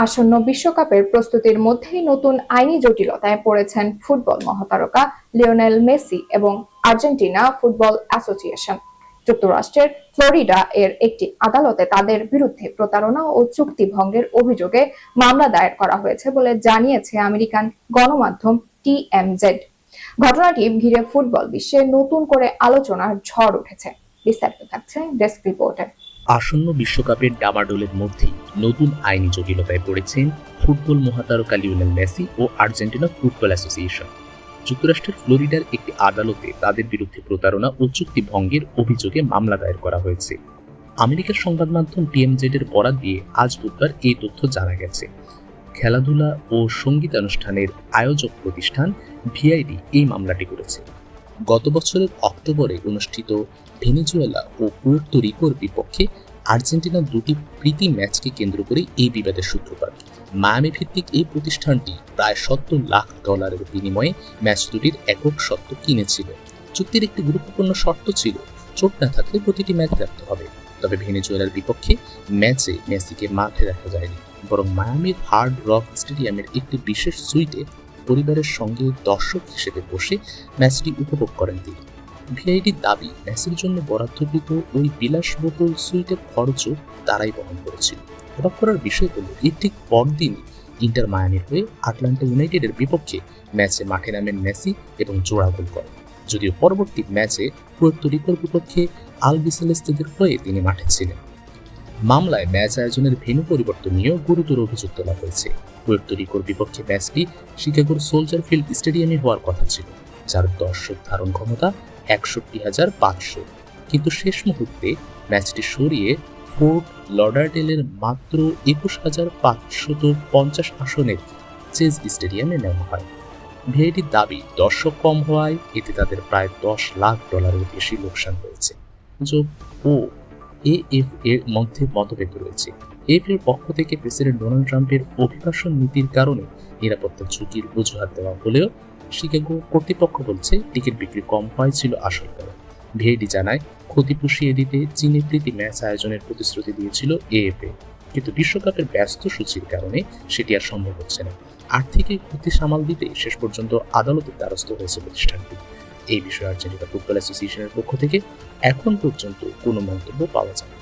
আসন্ন বিশ্বকাপের প্রস্তুতির মধ্যেই নতুন আইনি জটিলতায় পড়েছেন ফুটবল মহাতারকা লিওনেল মেসি এবং আর্জেন্টিনা ফুটবল অ্যাসোসিয়েশন। যুক্তরাষ্ট্রের ফ্লোরিডা এর একটি আদালতে তাদের বিরুদ্ধে প্রতারণা ও চুক্তি ভঙ্গের অভিযোগে মামলা দায়ের করা হয়েছে বলে জানিয়েছে আমেরিকান গণমাধ্যম TMZ। ঘটনাটি ঘিরে ফুটবল বিশ্বে নতুন করে আলোচনার ঝড় উঠেছে। বিস্তারিত থাকছে ডেস্ক রিপোর্টে। আসন্ন বিশ্বকাপের ডামাডোলের মধ্যেই নতুন আইনি জটিলতায় পড়েছেন ফুটবল মহাতারকা লিওনেল মেসি ও আর্জেন্টিনা ফুটবল অ্যাসোসিয়েশন। যুক্তরাষ্ট্রের ফ্লোরিডার একটি আদালতে তাদের বিরুদ্ধে প্রতারণা ও চুক্তি ভঙ্গের অভিযোগে মামলা দায়ের করা হয়েছে। আমেরিকার সংবাদ মাধ্যম TMZ এর বরাত দিয়ে আজ বুধবার এই তথ্য জানা গেছে। খেলাধুলা ও সঙ্গীতানুষ্ঠানের আয়োজক প্রতিষ্ঠান VID এই মামলাটি করেছে। গত বছরের অক্টোবরে অনুষ্ঠিত ভেনেজুয়েলা ও পুয়ের্তো রিকোর বিপক্ষে আর্জেন্টিনার দুটি প্রীতি ম্যাচকে কেন্দ্র করে এই বিবাদের সূত্রপাত। মায়ামি ভিত্তিক এই প্রতিষ্ঠানটি প্রায় $70 লাখ বিনিময়ে ম্যাচ দুটির একক সত্ত্ব কিনেছিল। চুক্তির একটি গুরুত্বপূর্ণ শর্ত ছিল চোট না থাকলে প্রতিটি ম্যাচ ব্যর্থ হবে। তবে ভেনেজুয়েলার বিপক্ষে ম্যাচে মেসিকে মাঠে দেখা যায়নি, বরং মায়ামির হার্ড রক স্টেডিয়ামের একটি বিশেষ সুইটে পরিবারের সঙ্গে দর্শক হিসেবে বসে ম্যাচটি উপভোগ করেন তিনি। ভিআইডির দাবি, ম্যাচের জন্য বরাদ্দকৃত ওই বিলাসবহুল সুইটের খরচও তারাই বহন করেছিল। অবাক করার বিষয় হল, এর ঠিক পরদিনই ইন্টার মায়ামির হয়ে আটলান্টা ইউনাইটেডের বিপক্ষে ম্যাচে মাঠে নামেন মেসি এবং জোড়া গোল করেন। যদিও পরবর্তী ম্যাচে পুয়ের্তো রিকোর বিপক্ষে আলবিসেলেস্তেদের হয়ে তিনি মাঠে ছিলেন। মামলায় ম্যাচ আয়োজনের ভেন্যু পরিবর্তন নিয়েও গুরুতর অভিযোগ তোলা হয়েছে। পুয়ের্তো রিকোর বিপক্ষে ম্যাচটি শিকাগোর সোলজার ফিল্ড স্টেডিয়ামে হওয়ার কথা ছিল, যার দর্শক ধারণ ক্ষমতা 61,500। কিন্তু শেষ মুহূর্তে ম্যাচটি সরিয়ে ফোর্ট লডারডেলের মাত্র 21,550 আসনের চেজ স্টেডিয়ামে নেওয়া হয়। ভিআইডির দাবি, দর্শক কম হওয়ায় এতে তাদের প্রায় $10 লাখ বেশি লোকসান হয়েছে। যোগ ও AF এর মধ্যে মতভেদ রয়েছে। AF এর পক্ষ থেকে প্রেসিডেন্ট ডোনাল্ড ট্রাম্পের অভিবাসন নীতির কারণে নিরাপত্তা ঝুঁকির অজুহাত দেওয়া হলেও শিকাগো কর্তৃপক্ষ বলছে টিকিট বিক্রি কম হয়েছিল আসল কারণ। ভিআইডি জানায়, ক্ষতি পুষিয়ে দিতে চীনে প্রীতি ম্যাচ আয়োজনের প্রতিশ্রুতি দিয়েছিল AFA, কিন্তু বিশ্বকাপের ব্যস্ত সূচির কারণে সেটি আর সম্ভব হচ্ছে না। আর্থিক এই ক্ষতি সামাল দিতে শেষ পর্যন্ত আদালতের দ্বারস্থ হয়েছে প্রতিষ্ঠানটি। এই বিষয়ে আর্জেন্টিনা ফুটবল অ্যাসোসিয়েশনের পক্ষ থেকে এখন পর্যন্ত কোনো মন্তব্য পাওয়া যায় না।